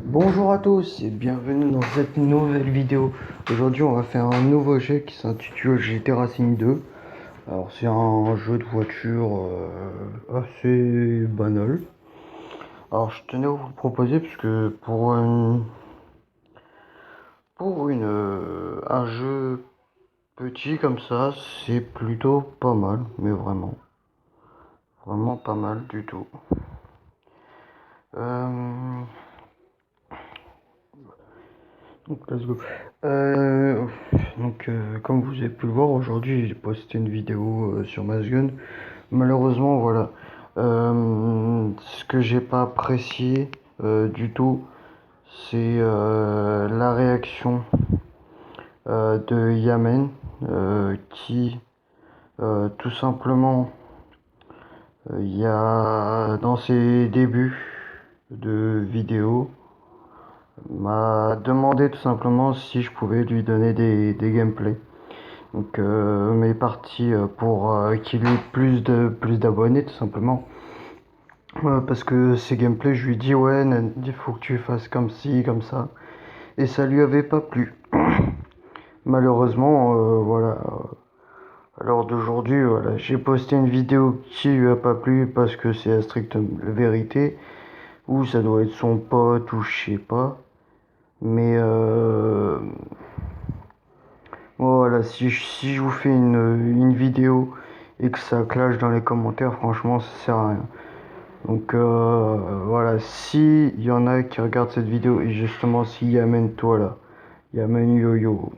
Bonjour à tous et bienvenue dans cette nouvelle vidéo. Aujourd'hui on va faire un nouveau jeu qui s'intitule GT Racing 2. Alors c'est un jeu de voiture assez banal. Alors je tenais à vous le proposer parce que pour un jeu petit comme ça, c'est plutôt pas mal, mais vraiment pas mal du tout. Euh, Donc, let's go. Euh, comme vous avez pu le voir, aujourd'hui j'ai posté une vidéo sur Masgun. Malheureusement, voilà. Ce que j'ai pas apprécié du tout, c'est la réaction de Yamen qui, tout simplement, il y a dans ses débuts de vidéo, m'a demandé tout simplement si je pouvais lui donner des gameplays. Donc mes parties pour qu'il ait plus d'abonnés tout simplement. Parce que ces gameplays, je lui dis ouais, il faut que tu fasses comme ci, comme ça. Et ça lui avait pas plu. Malheureusement, voilà. À l'heure d'aujourd'hui, voilà, j'ai posté une vidéo qui lui a pas plu parce que c'est la stricte vérité. Ou ça doit être son pote ou je sais pas. Mais voilà, si je vous fais une vidéo et que ça clash dans les commentaires, franchement, ça sert à rien. Donc voilà, si il y en a qui regardent cette vidéo et justement si Yamen toi là, Yamen Yo-Yo,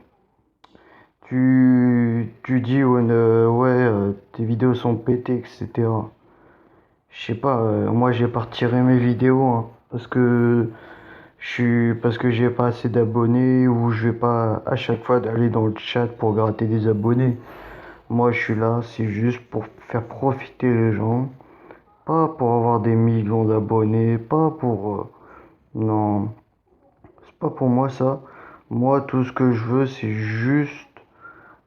tu dis ouais, tes vidéos sont pétées, etc. Je sais pas, moi j'ai pas retiré mes vidéos hein, parce que j'ai pas assez d'abonnés ou je vais pas à chaque fois aller dans le chat pour gratter des abonnés. Moi je suis là, c'est juste pour faire profiter les gens, pas pour avoir des millions d'abonnés, pas pour non, c'est pas pour moi ça. Moi tout ce que je veux c'est juste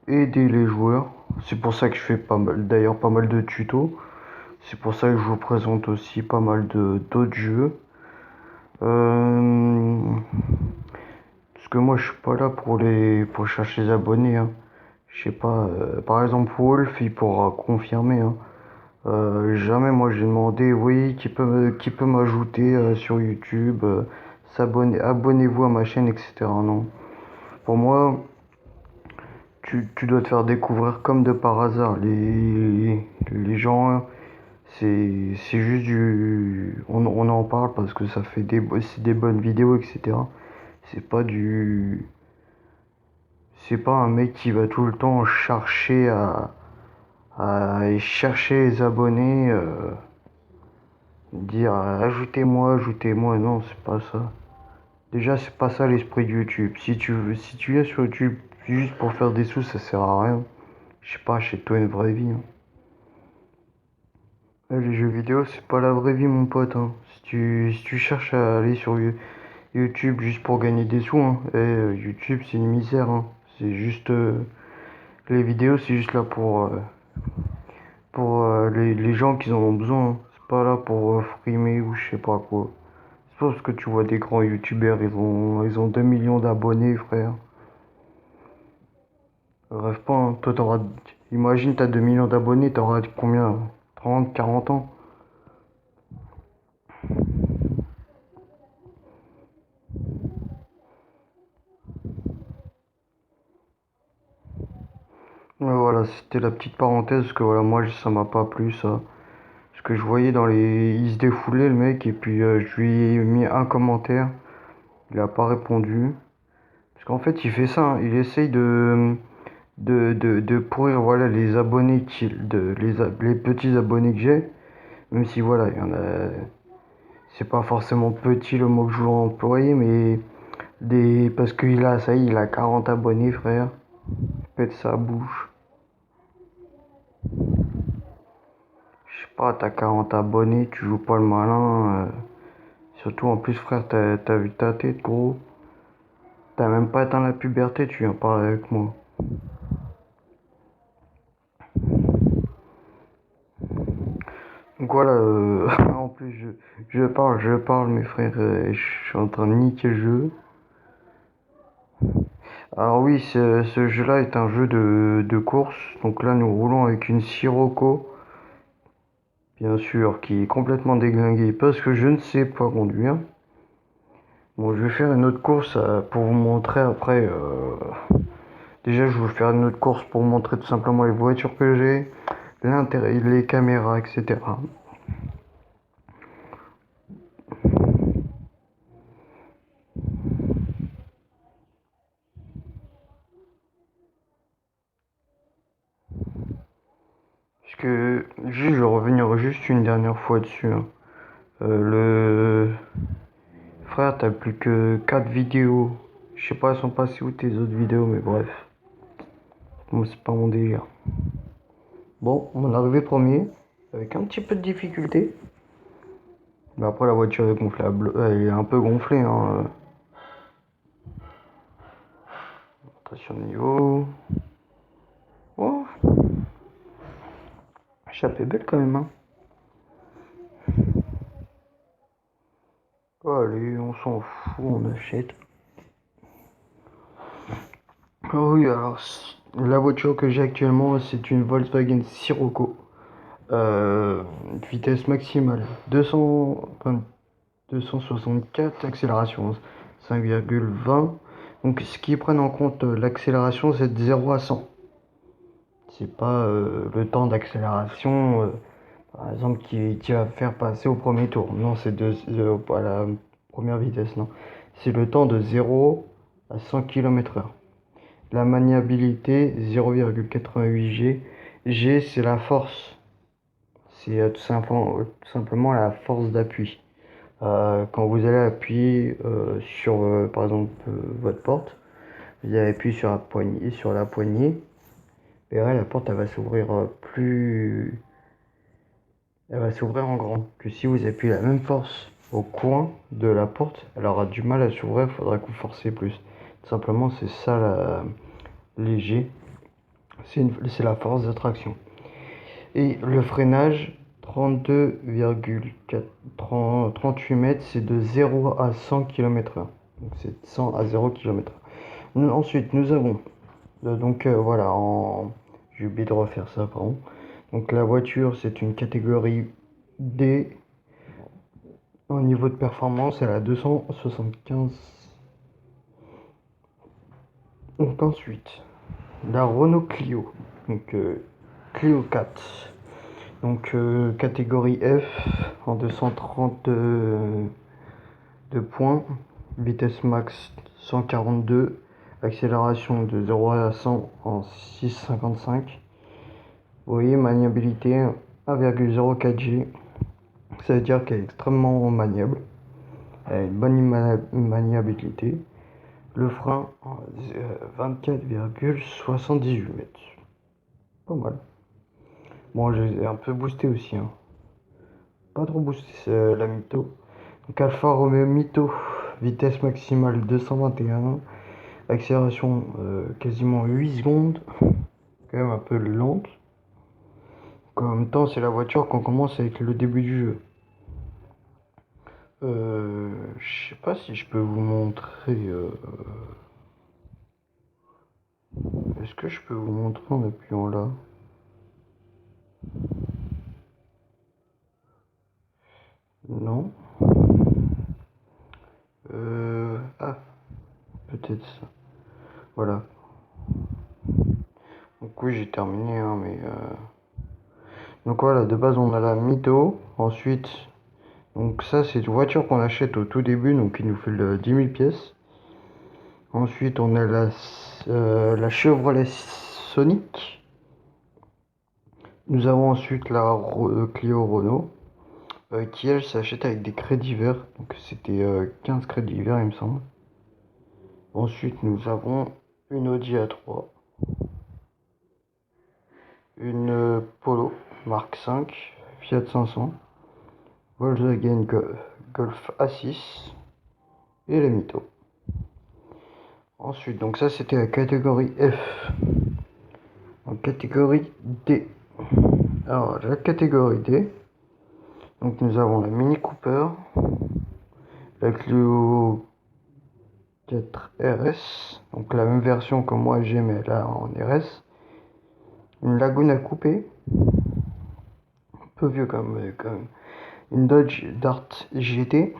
aider les joueurs. C'est pour ça que je fais d'ailleurs pas mal de tutos. C'est pour ça que je vous présente aussi pas mal de d'autres jeux. Euh, Parce que moi je suis pas là pour chercher les abonnés, hein. Je sais pas, par exemple Wolf il pourra confirmer, hein. Jamais moi j'ai demandé oui qui peut m'ajouter sur YouTube, abonnez-vous à ma chaîne, etc. Non. Pour moi, tu dois te faire découvrir comme de par hasard. Les gens, c'est juste on en parle parce que ça fait c'est des bonnes vidéos, etc. C'est pas du. C'est pas un mec qui va tout le temps à chercher les abonnés, dire ajoutez-moi. Non, c'est pas ça. Déjà, c'est pas ça l'esprit de YouTube. Si tu es sur YouTube juste pour faire des sous, ça sert à rien. Je sais pas, achète-toi une vraie vie, hein. Les jeux vidéo, c'est pas la vraie vie, mon pote, hein. Si tu cherches à aller sur YouTube juste pour gagner des sous, hein, YouTube, c'est une misère, hein. C'est juste. Les vidéos, c'est juste là pour les gens qui en ont besoin, hein. C'est pas là pour frimer ou je sais pas quoi. C'est pas parce que tu vois des grands youtubeurs, ils ont 2 millions d'abonnés, frère. Rêve pas, hein. Imagine, t'as 2 millions d'abonnés, t'auras combien? 30, 40 ans? Ouais, voilà, c'était la petite parenthèse, parce que voilà, moi, ça m'a pas plu, ça. Parce que je voyais il se défoulait, le mec, et puis je lui ai mis un commentaire. Il a pas répondu. Parce qu'en fait, il fait ça, hein. Il essaye de pourrir, voilà, les abonnés, les petits abonnés que j'ai. Même si, voilà, il y en a. C'est pas forcément petit le mot que je veux employer, mais parce qu'il a, ça y est, il a 40 abonnés, frère. Pète sa bouche. Je sais pas, t'as 40 abonnés, tu joues pas le malin. Surtout en plus, frère, t'as vu ta tête, gros. T'as même pas atteint la puberté, tu viens parler avec moi. Donc voilà, en plus je parle mes frères, je suis en train de niquer le jeu. Alors oui, ce jeu-là est un jeu de course, donc là nous roulons avec une Sirocco, bien sûr, qui est complètement déglinguée parce que je ne sais pas conduire. Bon, je vais faire une autre course pour vous montrer après. Déjà, je vais faire une autre course pour vous montrer tout simplement les voitures que j'ai, l'intérêt, les caméras, etc. Parce que je vais revenir juste une dernière fois dessus, hein. Le frère, t'as plus que 4 vidéos. Je sais pas, elles sont passées où tes autres vidéos, mais bref. Moi, c'est pas mon délire. Bon, on est arrivé premier, avec un petit peu de difficulté. Mais après, la voiture est gonflable. Elle est un peu gonflée, hein. Attention au niveau. Oh, chape est belle quand même, hein. Allez, on s'en fout, on achète. Oh oui, alors, la voiture que j'ai actuellement, c'est une Volkswagen Sirocco. Vitesse maximale 264, accélération 5,20. Donc ce qui prenne en compte l'accélération, c'est de 0 à 100. C'est pas le temps d'accélération, par exemple, qui va faire passer au premier tour. Non, c'est à la première vitesse, non. C'est le temps de 0 à 100 km/h. La maniabilité 0,88 G. G, c'est la force. C'est tout simplement la force d'appui. Quand vous allez appuyer sur, par exemple, votre porte, vous allez appuyer sur la poignée, et là, la porte, elle va s'ouvrir elle va s'ouvrir en grand. Que si vous appuyez la même force au coin de la porte, elle aura du mal à s'ouvrir, il faudra que vous forcez plus. Tout simplement, c'est ça léger. C'est la force d'attraction. Et le freinage, 38 mètres, c'est de 0 à 100 km/h. Donc c'est de 100 à 0 km/h. Ensuite, nous avons, voilà, j'ai oublié de refaire ça, pardon. Donc la voiture, c'est une catégorie D. En niveau de performance, elle a 275. Donc ensuite, la Renault Clio. Donc Clio 4. Donc catégorie F en 230 de points, vitesse max 142, accélération de 0 à 100 en 6,55. Vous voyez, maniabilité 1,04 G, ça veut dire qu'elle est extrêmement maniable, elle a une bonne maniabilité. Le frein 24,78 mètres, pas mal. Bon, j'ai un peu boosté aussi, hein. Pas trop boosté, c'est la mytho. Donc Alfa Romeo Mytho, vitesse maximale 221, accélération quasiment 8 secondes, quand même un peu lente. Donc, en même temps, c'est la voiture qu'on commence avec le début du jeu. Je sais pas si je peux vous montrer. Est-ce que je peux vous montrer en appuyant là? Non. Ah, peut-être ça. Voilà. Donc oui, j'ai terminé, hein, mais donc voilà, de base on a la Mytho. Ensuite, donc ça c'est une voiture qu'on achète au tout début, donc il nous fait le 10 000 pièces. Ensuite on a la Chevrolet Sonic. Nous avons ensuite la Clio Renault, qui elle s'achète avec des crédits verts. Donc c'était 15 crédits verts il me semble. Ensuite nous avons une Audi A3. Une Polo Mark 5, Fiat 500, Volkswagen Golf A6 et la Mytho. Ensuite, donc ça c'était la catégorie F. En catégorie D. Alors la catégorie D, Donc nous avons la Mini Cooper, la Clio 4 RS, donc la même version que moi j'ai mais là en RS, une Laguna coupée, un peu vieux comme une Dodge Dart GT,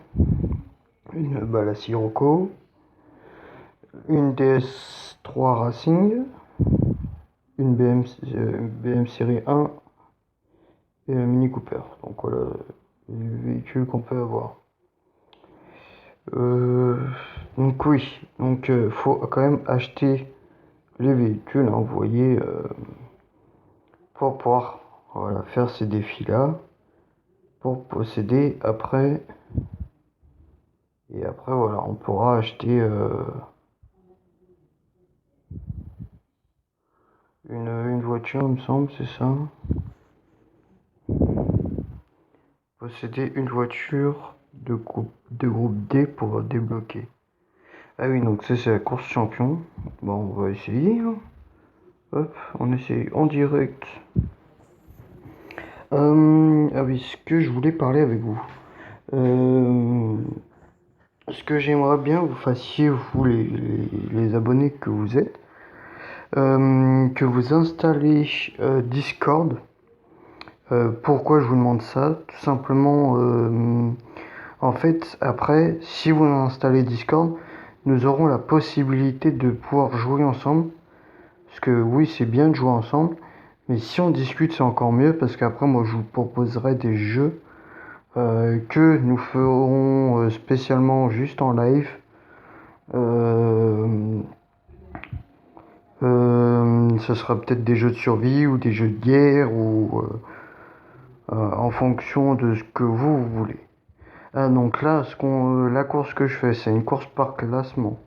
la Sirocco, une DS3 Racing, une BM série 1 et un Mini Cooper. Donc voilà les véhicules qu'on peut avoir. Donc oui, donc faut quand même acheter les véhicules, hein, vous voyez, pour pouvoir voilà, faire ces défis-là, pour posséder après. Et après voilà, on pourra acheter une voiture, il me semble, c'est ça. Posséder une voiture de groupe D pour débloquer. Ah oui, donc ça c'est la course champion. Bon, on va essayer, hein. Hop, on essaye en direct. Ah oui, ce que je voulais parler avec vous. Ce que j'aimerais bien que vous fassiez, vous les abonnés que vous êtes, que vous installez Discord. Pourquoi je vous demande ça? Tout simplement, en fait, après, si vous installez Discord, nous aurons la possibilité de pouvoir jouer ensemble. Parce que oui, c'est bien de jouer ensemble, mais si on discute, c'est encore mieux, parce qu'après, moi, je vous proposerai des jeux que nous ferons spécialement juste en live. Ce sera peut-être des jeux de survie ou des jeux de guerre ou en fonction de ce que vous voulez. Ah, donc là, la course que je fais, c'est une course par classement.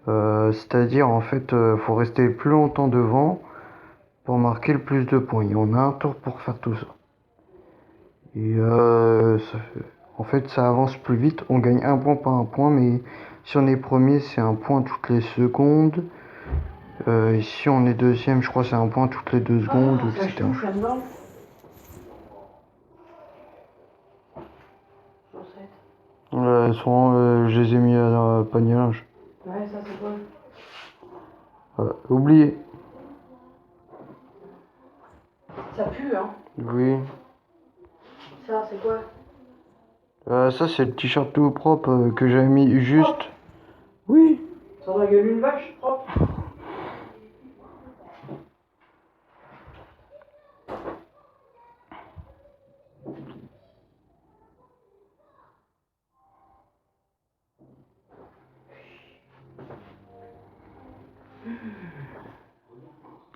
C'est-à-dire, en fait, faut rester le plus longtemps devant pour marquer le plus de points. Et on a un tour pour faire tout ça. Et en fait, ça avance plus vite. On gagne un point par un point, mais si on est premier, c'est un point toutes les secondes. Et si on est deuxième, je crois que c'est un point toutes les 2 secondes, etc. Elles sont, je les ai mis à panier à linge. Ouais, ça c'est quoi? Oublié. Ça pue, hein? Oui. Ça, c'est quoi? Ça, c'est le t-shirt tout propre que j'avais mis juste. Propre. Oui. Ça doit gueuler une vache, propre.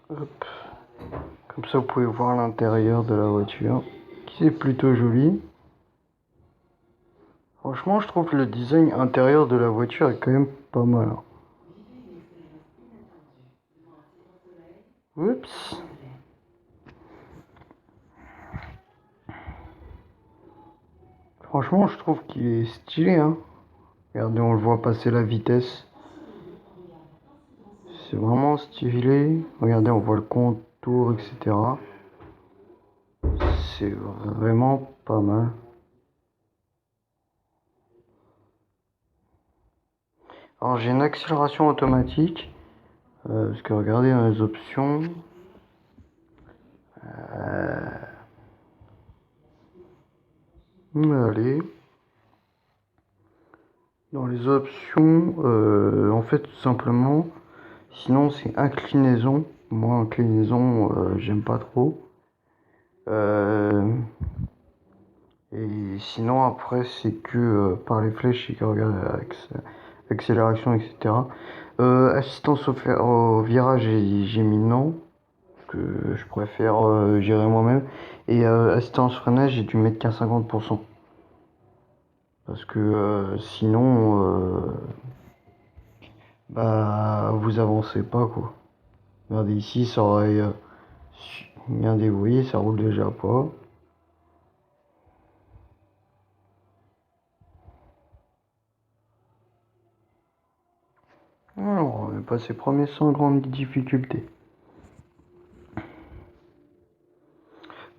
Hop. Comme ça, vous pouvez voir l'intérieur de la voiture, qui est plutôt joli. Franchement, je trouve que le design intérieur de la voiture est quand même pas mal. Oups. Franchement, je trouve qu'il est stylé, hein. Regardez, on le voit passer la vitesse. C'est vraiment stylé. Regardez, on voit le contour, etc. C'est vraiment pas mal. Alors, j'ai une accélération automatique. Parce que regardez dans les options. Allez. Dans les options, en fait, tout simplement, sinon c'est inclinaison. Moi, inclinaison, j'aime pas trop. Et sinon, après, c'est que par les flèches, c'est que regarde, accélération, etc. Assistance au virage, j'ai mis non. Parce que je préfère gérer moi-même. Et assistance freinage, j'ai dû mettre qu'à 50%. Parce que sinon, bah, vous avancez pas, quoi. Regardez ici, ça aurait regardez, vous voyez, ça roule déjà pas. Alors, on est passé premier sans grande difficulté.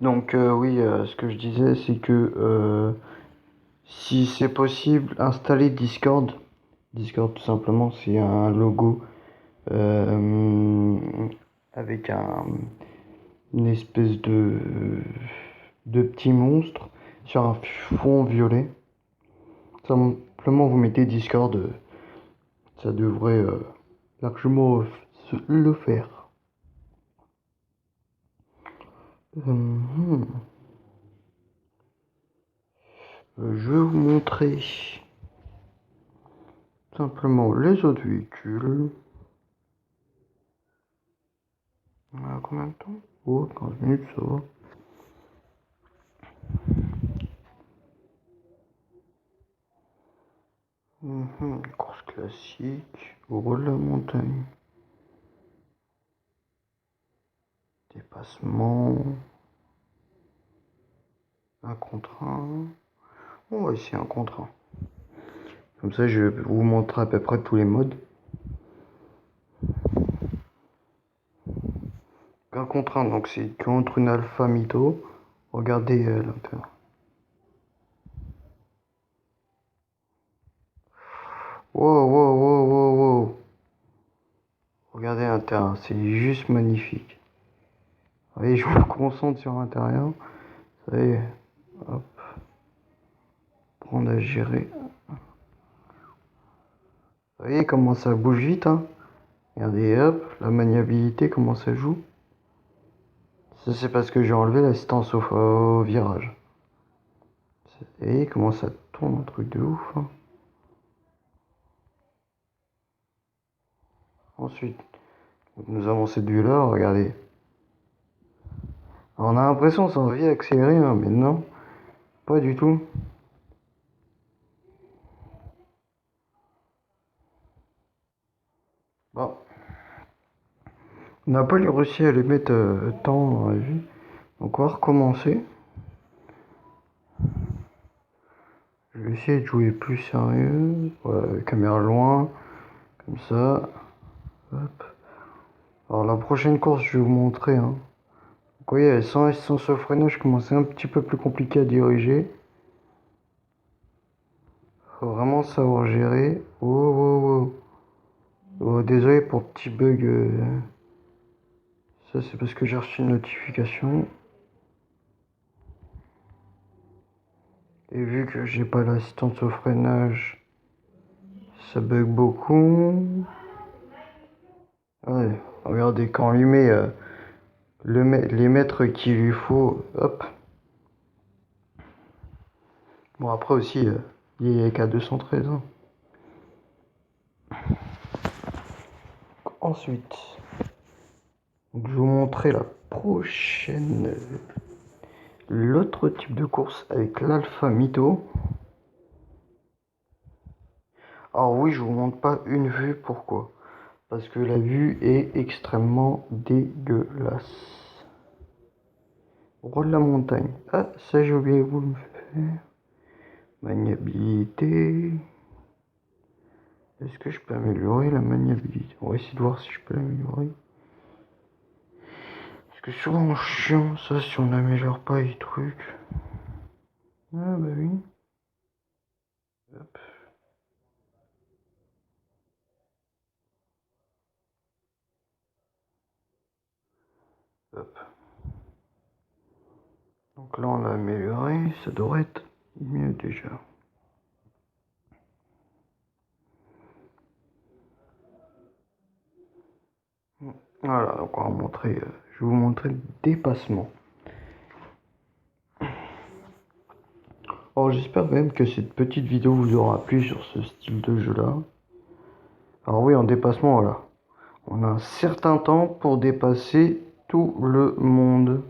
Donc oui, ce que je disais, c'est que si c'est possible, installer Discord. Discord, tout simplement, c'est un logo euh, avec une espèce de petit monstre sur un fond violet. Simplement, vous mettez Discord, ça devrait largement le faire. Hmm. Je vais vous montrer simplement les autres véhicules. On a combien de temps? Oh, 15 minutes, ça va. Course classique, au haut de la montagne. Dépassement. Un contre un. On va essayer un contre un. Comme ça, je vais vous montrer à peu près tous les modes. Un contre un, donc c'est contre une Alpha Mito. Regardez l'intérieur. Wow, wow, wow, wow, wow. Regardez l'intérieur, c'est juste magnifique. Vous voyez, je vous concentre sur l'intérieur. Vous voyez, hop. Prendre à gérer. Vous voyez comment ça bouge vite, hein. Regardez, hop, la maniabilité, comment ça joue. Ça, c'est parce que j'ai enlevé l'assistance au virage. Vous voyez comment ça tourne, un truc de ouf, hein. Ensuite, nous avons cette vue-là, regardez. Alors, on a l'impression que ça a envie d'accélérer, hein, mais non, pas du tout. Bon. On n'a pas réussi à les mettre tant dans la vue. Donc on va recommencer. Je vais essayer de jouer plus sérieux. Voilà, caméra loin. Comme ça. Hop. Alors la prochaine course, je vais vous montrer. Hein. Donc, vous voyez, sans assistance au freinage, c'est un petit peu plus compliqué à diriger. Faut vraiment savoir gérer. Oh, oh, oh. Oh, désolé pour le petit bug. Ça, c'est parce que j'ai reçu une notification. Et vu que j'ai pas l'assistance au freinage, ça bug beaucoup. Ouais, regardez, quand on lui met les mètres qu'il lui faut, hop. Bon, après aussi, il est qu'à 213. Hein. Ensuite, donc, je vais vous montrer la prochaine, l'autre type de course avec l'Alpha Mito. Alors oui, je vous montre pas une vue, pourquoi? Parce que la vue est extrêmement dégueulasse. Au rôle de la montagne. Ah, ça j'ai oublié de vous le faire. Maniabilité. Est-ce que je peux améliorer la maniabilité? On va essayer de voir si je peux l'améliorer. Parce que souvent chiant ça si on n'améliore pas les trucs. Ah bah oui. Hop. Hop. Donc là on l'a amélioré, ça devrait être mieux déjà. Voilà, donc on va montrer, je vais vous montrer le dépassement. Alors j'espère quand même que cette petite vidéo vous aura plu sur ce style de jeu là. Alors oui, en dépassement, voilà. On a un certain temps pour dépasser tout le monde.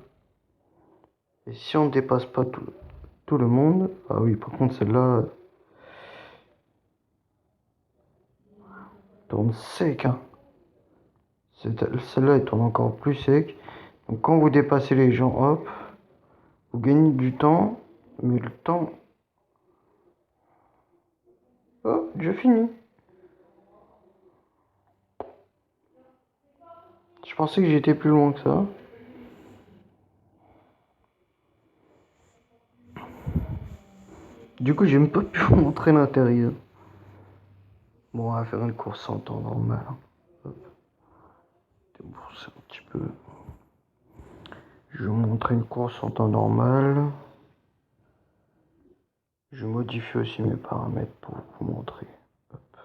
Et si on ne dépasse pas tout le monde, ah oui, par contre celle-là tourne sec, hein. Celle-là elle tourne encore plus sec. Donc quand vous dépassez les gens, hop, vous gagnez du temps, mais le temps, hop, je finis. Je pensais que j'étais plus loin que ça. Du coup, j'ai même pas pu vous montrer l'intérieur. Bon, on va faire une course en temps normal. Hop, débourser un petit peu. Je vais vous montrer une course en temps normal. Je modifie aussi mes paramètres pour vous montrer. Hop.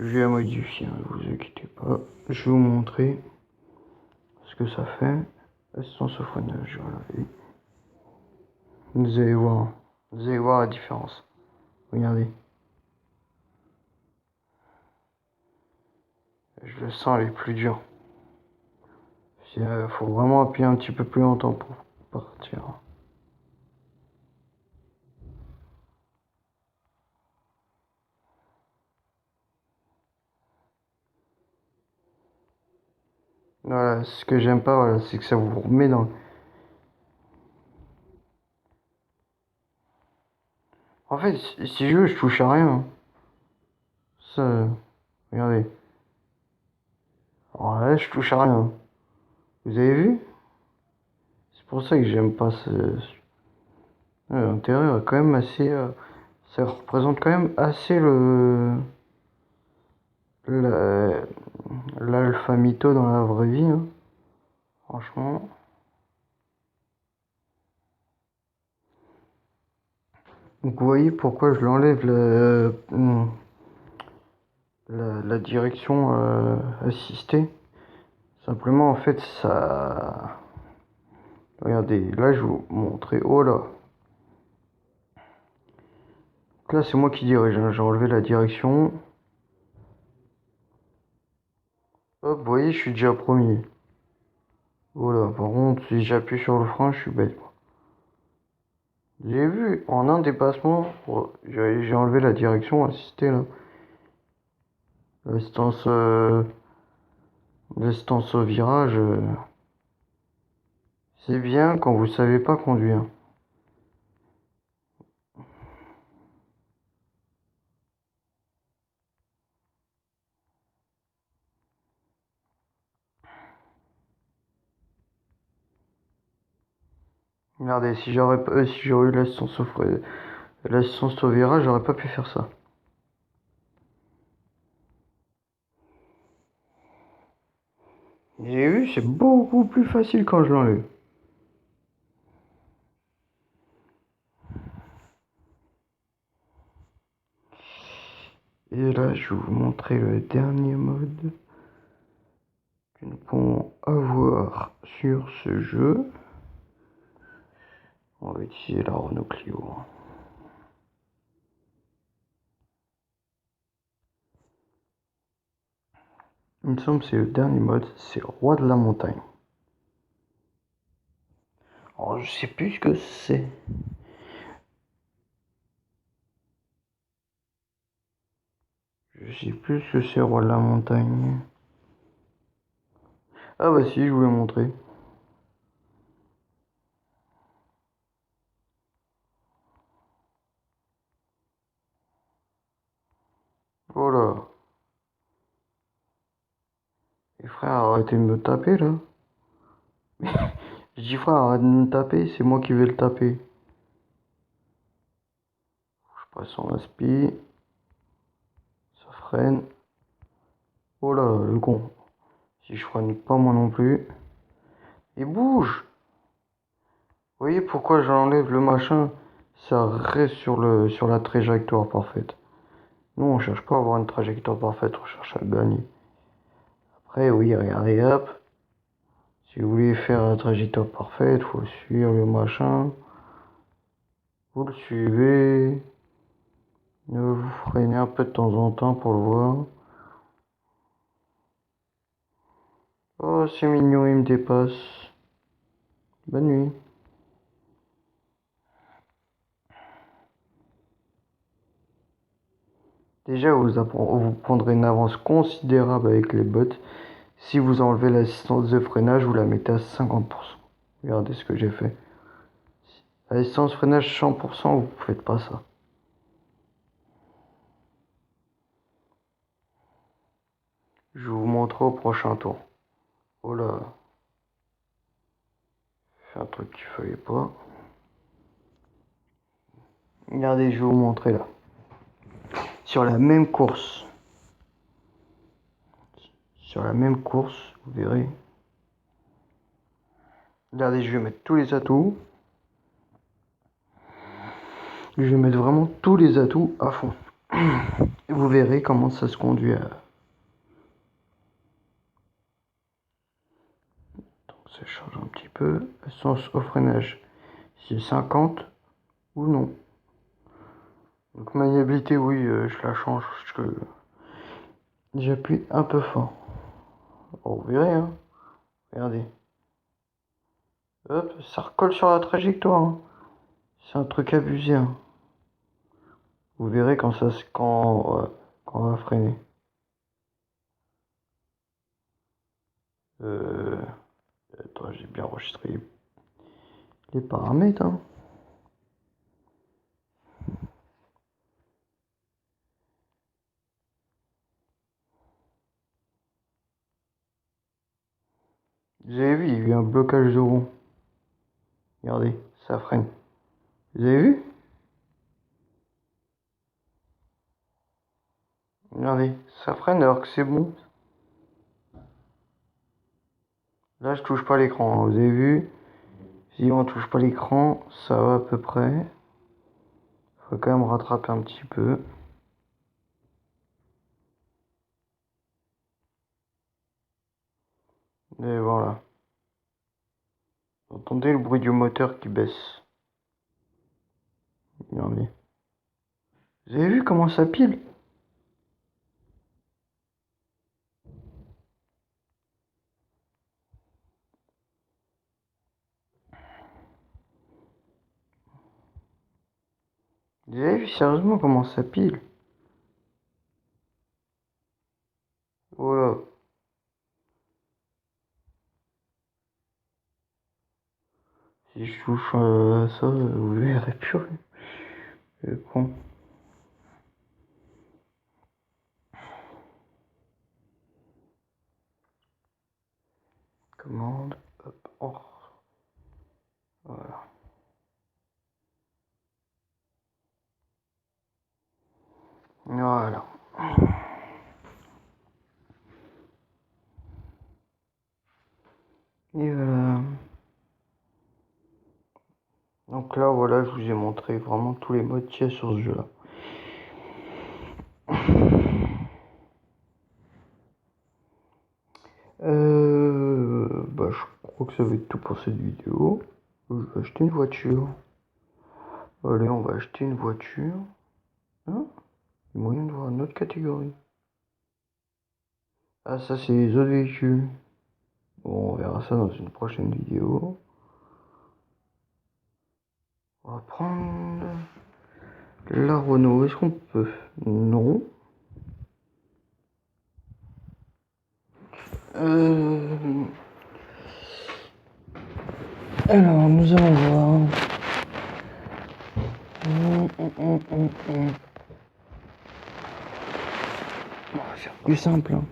Je vais la modifier, ne vous inquiétez pas. Je vais vous montrer ce que ça fait. Assistance au freinage, voilà. Et vous allez voir la différence. Regardez. Je le sens, elle est plus dure. Il faut vraiment appuyer un petit peu plus longtemps pour partir. Voilà, ce que j'aime pas, voilà, c'est que ça vous remet dans... En fait, si je veux, je touche à rien. Ça, regardez. Alors là, je touche à rien. Vous avez vu? C'est pour ça que j'aime pas ce... Ouais, l'intérieur est quand même assez... ça représente quand même assez la- l'alpha mytho dans la vraie vie, hein. Franchement. Donc vous voyez pourquoi je l'enlève la direction assistée. Simplement en fait ça... Regardez, là je vais vous montrer. Oh là. Donc là c'est moi qui dirige, hein. J'ai enlevé la direction. Hop, vous voyez, je suis déjà premier. Voilà, par contre, si j'appuie sur le frein, je suis bête. J'ai vu, en un dépassement, j'ai enlevé la direction assistée là. L'assistance, l'assistance au virage, c'est bien quand vous savez pas conduire. Regardez, si j'aurais eu l'assistance au virage, j'aurais pas pu faire ça. J'ai vu, c'est beaucoup plus facile quand je l'enlève. Et là, je vais vous montrer le dernier mode que nous pouvons avoir sur ce jeu. On va utiliser la Renault Clio. Il me semble que c'est le dernier mode, c'est Roi de la montagne. Alors, je sais plus ce que c'est. Je sais plus ce que c'est Roi de la montagne. Ah bah si, je vous l'ai montré. Voilà. Et frère, arrêtez de me taper là. Je dis frère, arrête de me taper, c'est moi qui vais le taper. Je passe en aspi. Ça freine. Oh là, le con. Si je freine pas moi non plus. Il bouge. Vous voyez pourquoi j'enlève le machin? Ça reste sur la trajectoire parfaite. Nous, on cherche pas à avoir une trajectoire parfaite, on cherche à gagner. Après, oui, regardez, hop. Si vous voulez faire la trajectoire parfaite, faut suivre le machin. Vous le suivez. Vous freinez un peu de temps en temps pour le voir. Oh, c'est mignon, il me dépasse. Bonne nuit. Déjà, vous prendrez une avance considérable avec les bots. Si vous enlevez l'assistance de freinage, vous la mettez à 50%. Regardez ce que j'ai fait. Assistance freinage 100%, vous ne faites pas ça. Je vous montre au prochain tour. Oh là. fait un truc qu'il fallait pas. Regardez, je vais vous montrer là. Sur la même course. Sur la même course, vous verrez. Regardez, je vais mettre tous les atouts. Je vais mettre vraiment tous les atouts à fond. Et vous verrez comment ça se conduit à... Donc ça change un petit peu. Sens au freinage, c'est 50 ou non. Donc maniabilité, oui, je la change. J'appuie un peu fort. Oh, vous verrez, hein. Regardez. Hop, ça recolle sur la trajectoire. Hein. C'est un truc abusé. Hein. Vous verrez quand on va freiner. Attends, j'ai bien enregistré les paramètres. Hein. Vous avez vu, il y a eu un blocage de roue. Regardez, ça freine. Vous avez vu? Regardez, ça freine alors que c'est bon. Là, je touche pas l'écran. Hein. Vous avez vu? Si on touche pas l'écran, ça va à peu près. Faut quand même rattraper un petit peu. Et voilà. Vous entendez le bruit du moteur qui baisse. Regardez. Vous avez vu comment ça pile? Vous avez vu sérieusement comment ça pile? Voilà. Si je touche ça, vous verrez plus. C'est con. Commande. Hop. Oh. Voilà. Voilà. Et voilà. Donc là, voilà, je vous ai montré vraiment tous les modes qu'il y a sur ce jeu-là. Je crois que ça va être tout pour cette vidéo. Je vais acheter une voiture. Allez, on va acheter une voiture. Hein? Il y a moyen de voir une autre catégorie. Ah, ça, c'est les autres véhicules. Bon, on verra ça dans une prochaine vidéo. On va prendre la Renault. Est-ce qu'on peut? Non. Alors, nous allons voir. On va faire plus simple. Hein.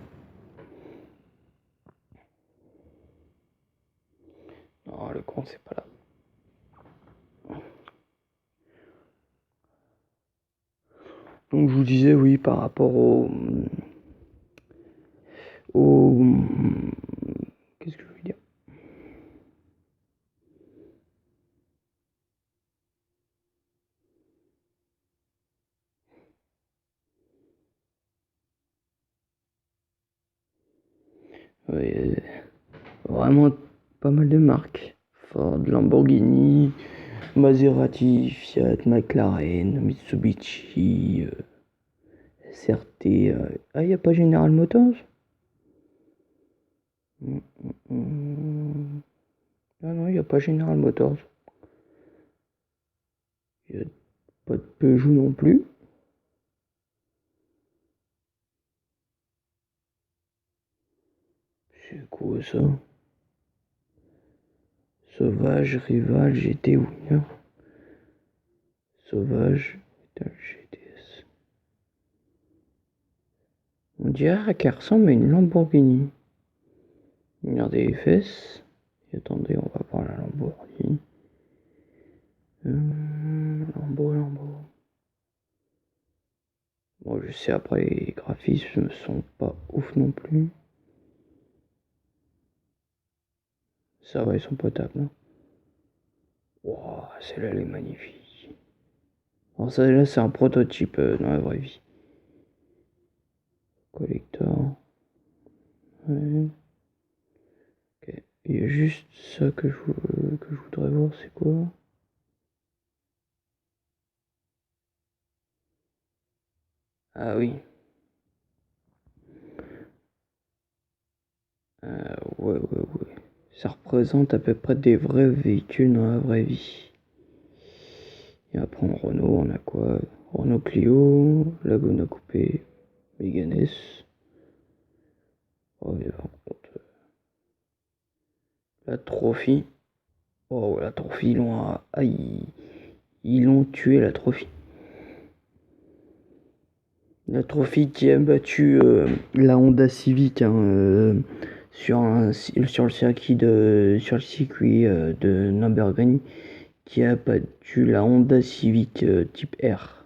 Non, le compte, c'est pas là. Donc, je vous disais, oui, par rapport au qu'est-ce que je veux dire? Oui, vraiment pas mal de marques. Ford, Lamborghini, Maserati, Fiat, McLaren, Mitsubishi, SRT. Ah, il n'y a pas General Motors? Ah non, il n'y a pas General Motors. Il n'y a pas de Peugeot non plus. C'est quoi ça? Sauvage, Rival, GT Winner. Sauvage, GTS. On dirait qu'elle ressemble à une Lamborghini. Regardez les fesses. Et attendez, on va voir la Lamborghini. Lambo. Bon, je sais, après, les graphismes sont pas ouf non plus. Ça va, ils sont potables. Hein. Wow, celle-là, elle est magnifique. Alors, ça, là, c'est un prototype dans la vraie vie. Collector. Ouais. Ok. Il y a juste ça que je voudrais voir, c'est quoi? Ah oui. Ouais. Ça représente à peu près des vrais véhicules dans la vraie vie. Et après en Renault, on a quoi? Renault Clio, Laguna Coupé, Mégane S. Oh, et par contre, la Trophy. Oh, la Trophy, ils l'ont tué, la Trophy. La Trophy qui a battu la Honda Civic hein, sur le circuit de Nürburgring, qui a battu la Honda Civic type R.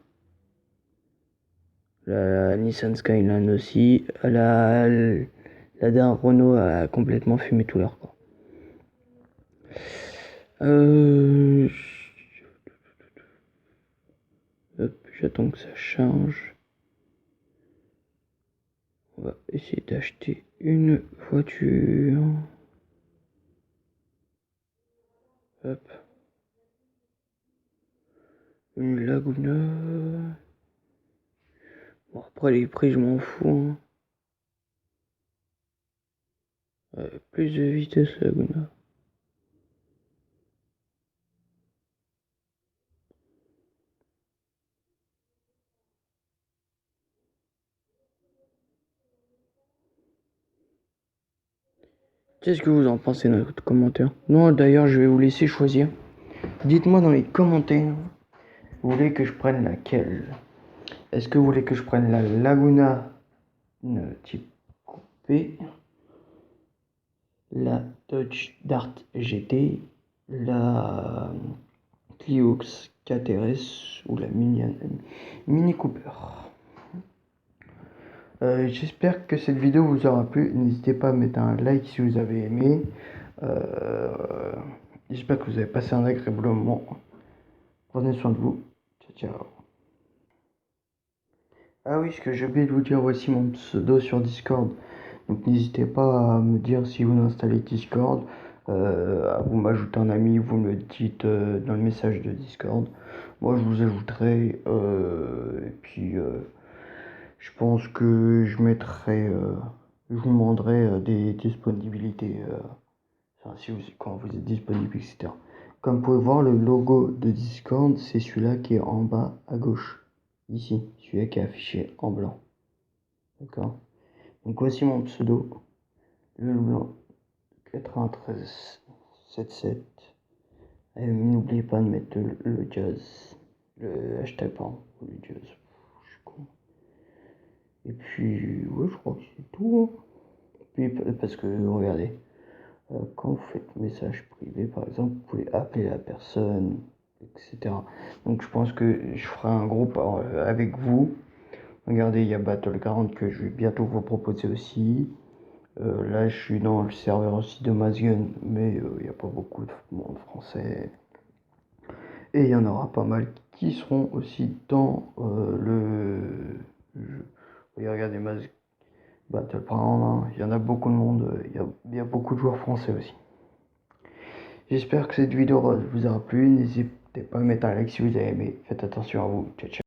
La Nissan Skyline aussi. La dernière Renault a complètement fumé tout leur corps. Hop, j'attends que ça change. On va essayer d'acheter une voiture. Hop. Une Laguna. Bon, après les prix, je m'en fous. Hein. Plus de vitesse Laguna. Qu'est-ce que vous en pensez dans les commentaires? Non, d'ailleurs, je vais vous laisser choisir. Dites-moi dans les commentaires, vous voulez que je prenne laquelle? Est-ce que vous voulez que je prenne la Laguna type coupé, la Dodge Dart GT, la Clio KTRS ou la Mini Cooper? J'espère que cette vidéo vous aura plu. N'hésitez pas à mettre un like si vous avez aimé. J'espère que vous avez passé un agréable moment. Prenez soin de vous. Ciao. Ah oui, ce que j'ai oublié de vous dire, voici mon pseudo sur Discord. Donc n'hésitez pas à me dire si vous installez Discord, à vous m'ajouter un ami, vous me le dites dans le message de Discord. Moi je vous ajouterai et puis je pense que je mettrai, je vous demanderai des disponibilités, enfin, si vous, quand vous êtes disponible, etc. Comme vous pouvez voir, le logo de Discord, c'est celui-là qui est en bas à gauche. Ici, celui-là qui est affiché en blanc. D'accord? Donc voici mon pseudo, le blanc 9377. Et n'oubliez pas de mettre le jazz, le hashtag pardon, le jazz. Je suis con. Et puis, ouais, je crois que c'est tout. Hein. Puis, parce que, regardez, quand vous faites message privé, par exemple, vous pouvez appeler la personne, etc. Donc, je pense que je ferai un groupe avec vous. Regardez, il y a Battle40 que je vais bientôt vous proposer aussi. Là, je suis dans le serveur aussi de Mazgun, mais il n'y a pas beaucoup de monde français. Et il y en aura pas mal qui seront aussi dans le jeu. Oui, regardez, Battle.1, hein, il y en a beaucoup de monde, il y a beaucoup de joueurs français aussi. J'espère que cette vidéo vous aura plu. N'hésitez pas à mettre un like si vous avez aimé. Faites attention à vous. Ciao, ciao.